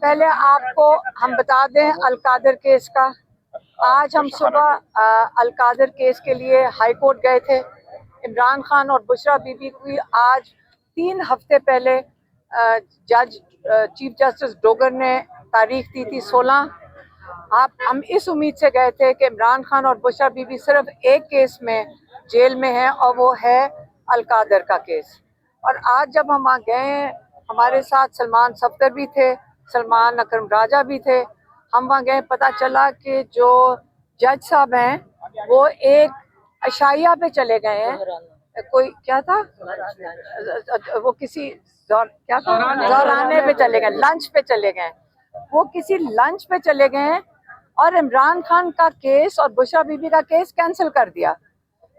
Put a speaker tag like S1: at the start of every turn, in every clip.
S1: پہلے آپ کو ہم بتا دیں القادر کیس کا. آج ہم صبح القادر کیس کے لیے ہائی کورٹ گئے تھے. عمران خان اور بشرا بی بی کی آج 3 ہفتے پہلے جج چیف جسٹس ڈوگر نے تاریخ دی تھی 16. ہم اس امید سے گئے تھے کہ عمران خان اور بشرا بی بی صرف ایک کیس میں جیل میں ہیں اور وہ ہے القادر کا کیس. اور آج جب ہم وہاں گئے ہیں، ہمارے ساتھ سلمان صفدر بھی تھے، سلمان اکرم راجہ بھی تھے. ہم وہاں گئے، پتہ چلا کہ جو جج صاحب ہیں وہ ایک عشائیہ پہ چلے گئے ہیں. کوئی کیا تھا وہ کسی کیا تھا زورانے پہ چلے گئے، لنچ پہ چلے گئے. وہ کسی لنچ پہ چلے گئے ہیں اور عمران خان کا کیس اور بشرا بی بی کا کیس کینسل کر دیا.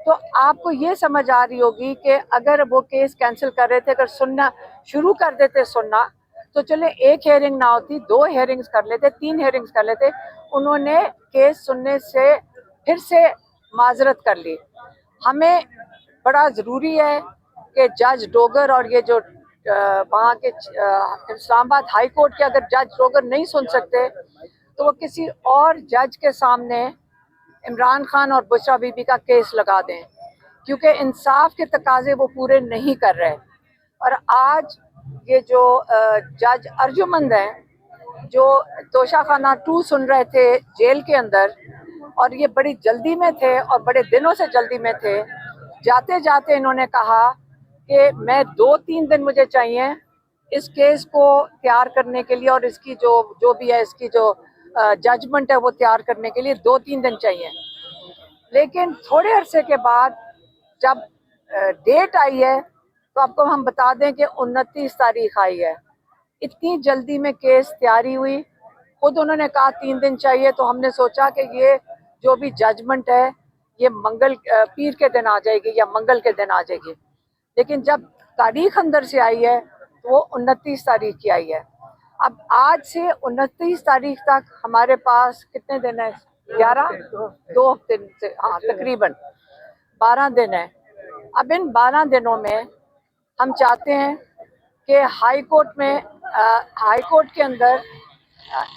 S1: تو آپ کو یہ سمجھ آ رہی ہوگی کہ اگر وہ کیس کینسل کر رہے تھے، اگر سننا شروع کر دیتے سننا تو چلے ایک ہیئرنگ نہ ہوتی، 2 ہیئرنگز کر لیتے، 3 ہیئرنگز کر لیتے. انہوں نے کیس سننے سے پھر سے معذرت کر لی. ہمیں بڑا ضروری ہے کہ جج ڈوگر اور یہ جو وہاں کے اسلام آباد ہائی کورٹ کے اگر جج ڈوگر نہیں سن سکتے تو وہ کسی اور جج کے سامنے عمران خان اور بشرا بی بی کا کیس لگا دیں، کیونکہ انصاف کے تقاضے وہ پورے نہیں کر رہے. اور آج یہ جو جج ارجمند ہیں جو توشہ خانہ 2 سن رہے تھے جیل کے اندر، اور یہ بڑی جلدی میں تھے اور بڑے دنوں سے جلدی میں تھے. جاتے جاتے انہوں نے کہا کہ میں 2-3 دن مجھے چاہیے اس کیس کو تیار کرنے کے لیے، اور اس کی جو بھی ہے اس کی جو ججمنٹ ہے وہ تیار کرنے کے لیے 2-3 دن چاہیے. لیکن تھوڑے عرصے کے بعد جب ڈیٹ آئی ہے تو آپ کو ہم بتا دیں کہ 29 تاریخ آئی ہے. اتنی جلدی میں کیس تیاری ہوئی. خود انہوں نے کہا 3 دن چاہیے، تو ہم نے سوچا کہ یہ جو بھی ججمنٹ ہے یہ پیر کے دن آ جائے گی یا منگل کے دن آ جائے گی. لیکن جب تاریخ اندر سے آئی ہے تو وہ 29 تاریخ کی آئی ہے. اب آج سے 29 تاریخ تک ہمارے پاس کتنے دن ہیں؟ 11 2 ہفتے سے، ہاں تقریباً 12 دن ہیں. اب ان 12 دنوں میں ہم چاہتے ہیں کہ ہائی کورٹ کے اندر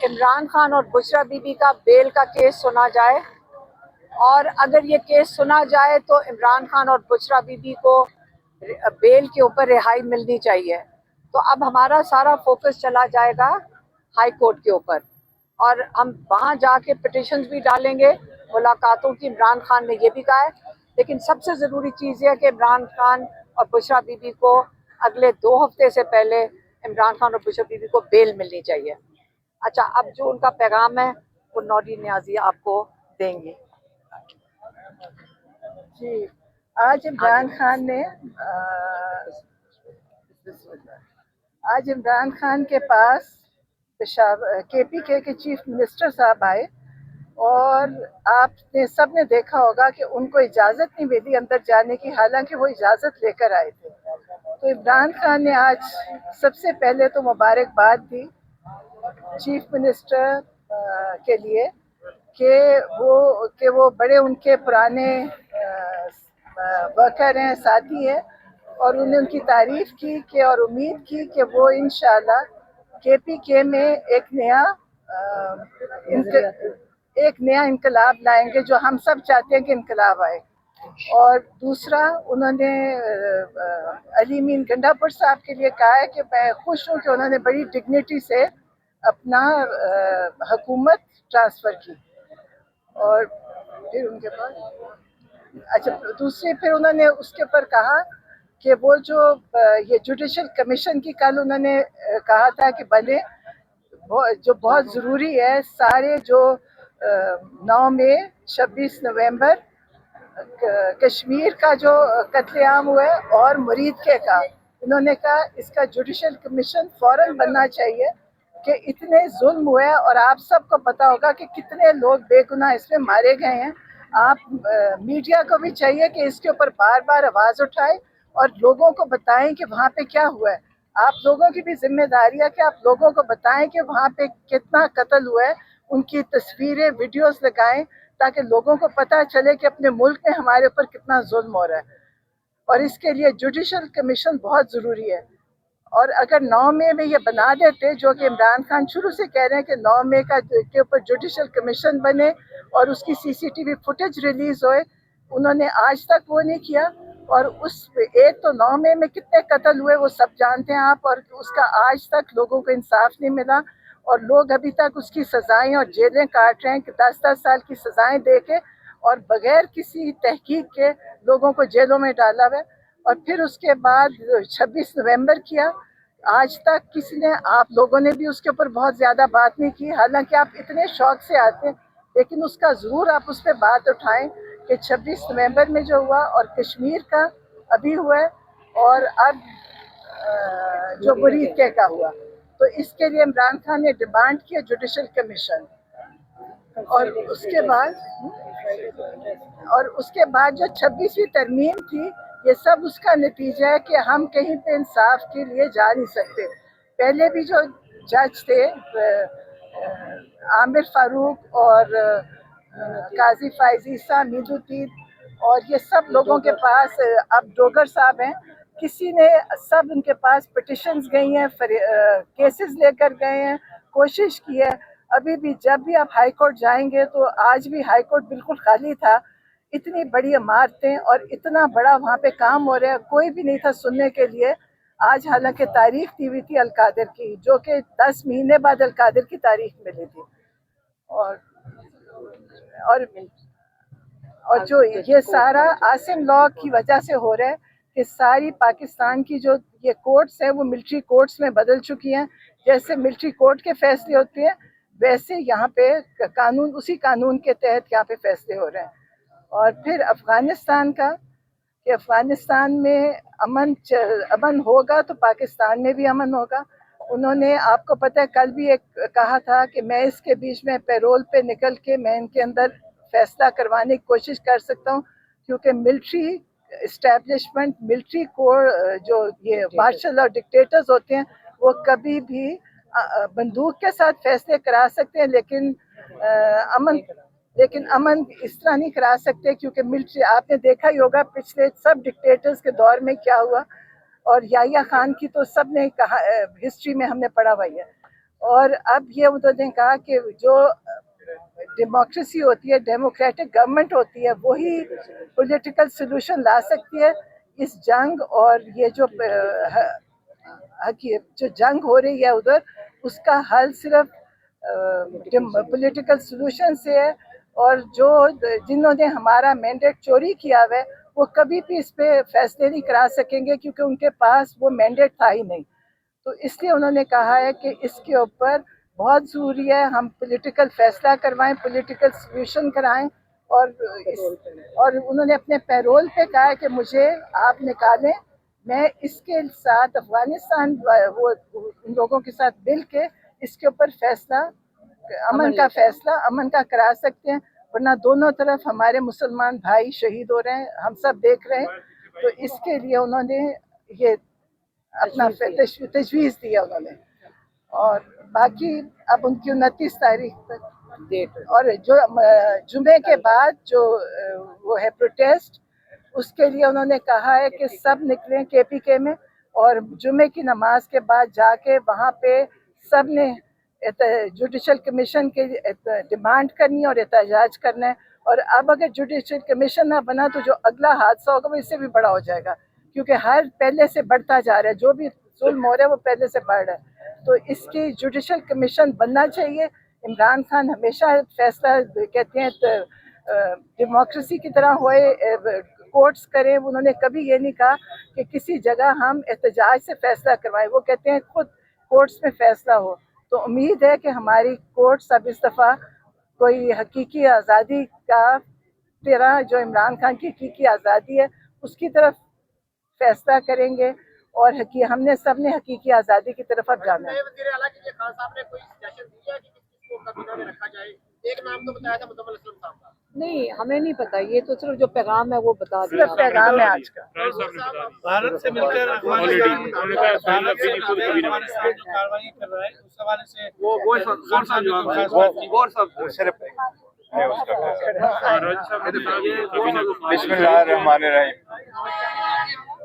S1: عمران خان اور بشرا بی بی کا بیل کا کیس سنا جائے. اور اگر یہ کیس سنا جائے تو عمران خان اور بشرا بی بی کو بیل کے اوپر رہائی ملنی چاہیے. تو اب ہمارا سارا فوکس چلا جائے گا ہائی کورٹ کے اوپر، اور ہم وہاں جا کے پٹیشنز بھی ڈالیں گے ملاقاتوں کی. عمران خان نے یہ بھی کہا ہے، لیکن سب سے ضروری چیز یہ ہے کہ عمران خان اور بشرا بی بی کو اگلے 2 ہفتے سے پہلے عمران خان اور بشرا بی بی کو بیل ملنی چاہیے. اچھا، اب جو ان کا پیغام ہے وہ نوری نیازی آپ کو دیں گے.
S2: جی، آج عمران خان کے پاس کے پی کے چیف منسٹر صاحب آئے، اور آپ نے سب نے دیکھا ہوگا کہ ان کو اجازت نہیں ملی اندر جانے کی، حالانکہ وہ اجازت لے کر آئے تھے. تو عمران خان نے آج سب سے پہلے تو مبارکباد دی چیف منسٹر کے لیے کہ وہ بڑے ان کے پرانے ورکر ہیں، ساتھی ہیں، اور انہیں ان کی تعریف کی اور امید کی کہ وہ انشاءاللہ کے پی کے میں ایک نیا انقلاب لائیں گے، جو ہم سب چاہتے ہیں کہ انقلاب آئے. اور دوسرا، انہوں نے علی مین گنڈا پور صاحب کے لیے کہا ہے کہ میں خوش ہوں کہ انہوں نے بڑی ڈگنیٹی سے اپنا حکومت ٹرانسفر کی. اور پھر ان کے بعد پھر انہوں نے اس کے اوپر کہا کہ وہ جو یہ جوڈیشل کمیشن کی کل انہوں نے کہا تھا کہ بنے، جو بہت ضروری ہے. سارے جو 9 مئی 26 نومبر کشمیر کا جو قتل عام ہوا ہے اور مرید کا، انہوں نے کہا اس کا جوڈیشل کمیشن فوراً بننا چاہیے کہ اتنے ظلم ہوئے، اور آپ سب کو پتا ہوگا کہ کتنے لوگ بے گناہ اس میں مارے گئے ہیں. آپ میڈیا کو بھی چاہیے کہ اس کے اوپر بار بار آواز اٹھائے اور لوگوں کو بتائیں کہ وہاں پہ کیا ہوا ہے. آپ لوگوں کی بھی ذمہ داری ہے کہ آپ لوگوں کو بتائیں کہ وہاں پہ کتنا قتل ہوا ہے، ان کی تصویریں، ویڈیوز لگائیں تاکہ لوگوں کو پتہ چلے کہ اپنے ملک میں ہمارے اوپر کتنا ظلم ہو رہا ہے. اور اس کے لیے جوڈیشل کمیشن بہت ضروری ہے. اور اگر 9 مئی میں یہ بنا دیتے, جو کہ عمران خان شروع سے کہہ رہے ہیں کہ 9 مئی کے اوپر جوڈیشل کمیشن بنے اور اس کی C C T V footage release ہوئے, انہوں نے آج تک وہ نہیں کیا. اور اس ایک تو 9 مئی میں کتنے قتل ہوئے وہ سب جانتے ہیں آپ, اور اس کا آج تک لوگوں کو انصاف نہیں ملا, اور لوگ ابھی تک اس کی سزائیں اور جیلیں کاٹ رہے ہیں کہ 10-10 سال کی سزائیں دے کے, اور بغیر کسی تحقیق کے لوگوں کو جیلوں میں ڈالا ہوا. اور پھر اس کے بعد 26 نومبر کیا, آج تک کسی نے, آپ لوگوں نے بھی اس کے اوپر بہت زیادہ بات نہیں کی, حالانکہ آپ اتنے شوق سے آتے ہیں, لیکن اس کا ضرور آپ اس پہ بات اٹھائیں کہ 26 نومبر میں جو ہوا, اور کشمیر کا ابھی ہوا ہے, اور اب جو مرید کا ہوا. تو اس کے لیے عمران خان نے ڈیمانڈ کیا جوڈیشل کمیشن. اور اس کے بعد جو 26ویں ترمیم تھی, یہ سب اس کا نتیجہ ہے کہ ہم کہیں پہ انصاف کے لیے جا نہیں سکتے. پہلے بھی جو جج تھے عامر فاروق اور قاضی فائز عیسیٰ, میدو الدین, اور یہ سب لوگوں کے پاس, اب ڈوگر صاحب ہیں, کسی نے, سب ان کے پاس پٹیشنز گئی ہیں, کیسز لے کر گئے ہیں, کوشش کی ہے. ابھی بھی جب بھی آپ ہائی کورٹ جائیں گے تو آج بھی ہائی کورٹ بالکل خالی تھا. اتنی بڑی عمارتیں اور اتنا بڑا وہاں پہ کام ہو رہا ہے, کوئی بھی نہیں تھا سننے کے لیے. آج حالانکہ تاریخ دی ہوئی تھی القادر کی, جو کہ 10 مہینے بعد القادر کی تاریخ ملی تھی. اور جو یہ سارا عاصم لاء کی وجہ سے ہو رہا ہے کہ ساری پاکستان کی جو یہ کورٹس ہیں وہ ملٹری کورٹس میں بدل چکی ہیں. جیسے ملٹری کورٹ کے فیصلے ہوتے ہیں ویسے یہاں پہ قانون, اسی قانون کے تحت یہاں پہ فیصلے ہو رہے ہیں. اور پھر افغانستان کا, کہ افغانستان میں امن ہوگا تو پاکستان میں بھی امن ہوگا. انہوں نے, آپ کو پتہ ہے کل بھی ایک کہا تھا کہ میں اس کے بیچ میں پیرول پہ نکل کے میں ان کے اندر فیصلہ کروانے کی کوشش کر سکتا ہوں, کیونکہ ملٹری اسٹیبلشمنٹ, ملٹری کور, جو یہ مارشل اور ڈکٹیٹرز ہوتے ہیں, وہ کبھی بھی بندوق کے ساتھ فیصلے کرا سکتے ہیں, لیکن امن اس طرح نہیں کرا سکتے, کیونکہ ملٹری, آپ نے دیکھا ہی ہوگا پچھلے سب ڈکٹیٹرز کے دور میں کیا ہوا, اور یحییٰ خان کی تو سب نے کہا, ہسٹری میں ہم نے پڑھا ہوا ہے. اور اب یہ انہوں نے کہا کہ جو ڈیموکریسی ہوتی ہے, ڈیموکریٹک گورنمنٹ ہوتی ہے, وہی پولیٹیکل سلوشن لا سکتی ہے اس جنگ. اور یہ جو جنگ ہو رہی ہے ادھر, اس کا حل صرف پولیٹیکل سلوشن سے ہے. اور جنہوں نے ہمارا مینڈیٹ چوری کیا ہوا ہے وہ کبھی بھی اس پہ فیصلے نہیں کرا سکیں گے, کیونکہ ان کے پاس وہ مینڈیٹ تھا ہی نہیں. تو اس لیے انہوں نے کہا ہے کہ اس کے اوپر بہت ضروری ہے ہم پولیٹیکل فیصلہ کروائیں, پولیٹیکل سلوشن کرائیں. اور انہوں نے اپنے پیرول پہ کہا ہے کہ مجھے آپ نکالیں, میں اس کے ساتھ افغانستان, وہ ان لوگوں کے ساتھ مل کے اس کے اوپر فیصلہ, امن کا کرا سکتے ہیں. ورنہ دونوں طرف ہمارے مسلمان بھائی شہید ہو رہے ہیں, ہم سب دیکھ رہے ہیں. تو اس کے لیے انہوں نے یہ اپنا تجویز دیا انہوں نے. اور باقی اب ان کی 29 تاریخ تک ڈیٹ, اور جو جمعے کے بعد جو وہ ہے پروٹیسٹ, اس کے لیے انہوں نے کہا ہے کہ سب نکلیں کے پی کے میں, اور جمعے کی نماز کے بعد جا کے وہاں پہ سب نے جوڈیشل کمیشن کے ڈیمانڈ کرنی اور احتجاج کرنا ہے. اور اب اگر جوڈیشل کمیشن نہ بنا تو جو اگلا حادثہ ہوگا وہ اس سے بھی بڑا ہو جائے گا, کیونکہ ہر پہلے سے بڑھتا جا رہا ہے, جو بھی ظلم ہو رہا ہے وہ پہلے سے بڑھ رہا ہے. تو اس کی جوڈیشل کمیشن بننا چاہیے. عمران خان ہمیشہ فیصلہ کہتے ہیں ڈیموکریسی کی طرح ہوئے, کورٹس کریں. انہوں نے کبھی یہ نہیں کہا کہ کسی جگہ ہم احتجاج سے فیصلہ کروائیں, وہ کہتے ہیں خود کورٹس میں فیصلہ ہو. تو امید ہے کہ ہماری کورٹس اب اس دفعہ کوئی حقیقی آزادی کا طرح, جو عمران خان کی حقیقی آزادی ہے اس کی طرف فیصلہ کریں گے, اور ہم نے سب نے حقیقی آزادی کی طرف اب جانا ہے.
S3: وزیر اعلیٰ کے لیے خان صاحب نے کوئی سجیشن دیا کہ کس کو کابینہ میں رکھا جائے؟ ایک نام تو بتایا تھا مزمل اسلم صاحب کا.
S1: نہیں, ہمیں نہیں پتا, یہ تو صرف جو پیغام ہے وہ بتا دیا.
S2: صرف پیغام ہے آج کا.
S4: بھارت سے مل کر افغانستان جو کارروائی کر رہا ہے اس حوالے سے
S5: بسم اللہ الرحمن الرحیم.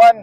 S5: 1